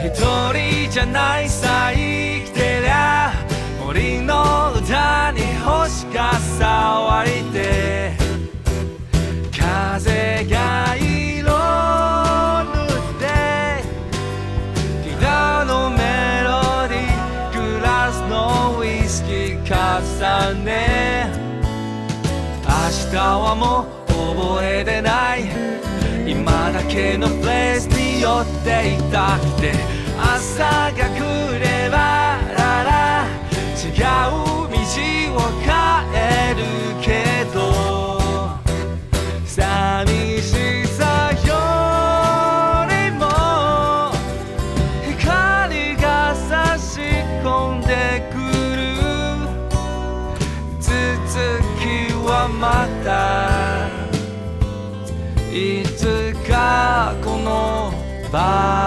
一人じゃないさ生きてりゃ森の歌に星が騒いで風が色塗ってギターのメロディーグラスのウイスキー重ね明日はもう覚えてない今だけのプレイスに寄っていたくて朝が来ればらら違う道を変えるけど寂しさよりも光が差し込んでくる続きはまたいつかこの場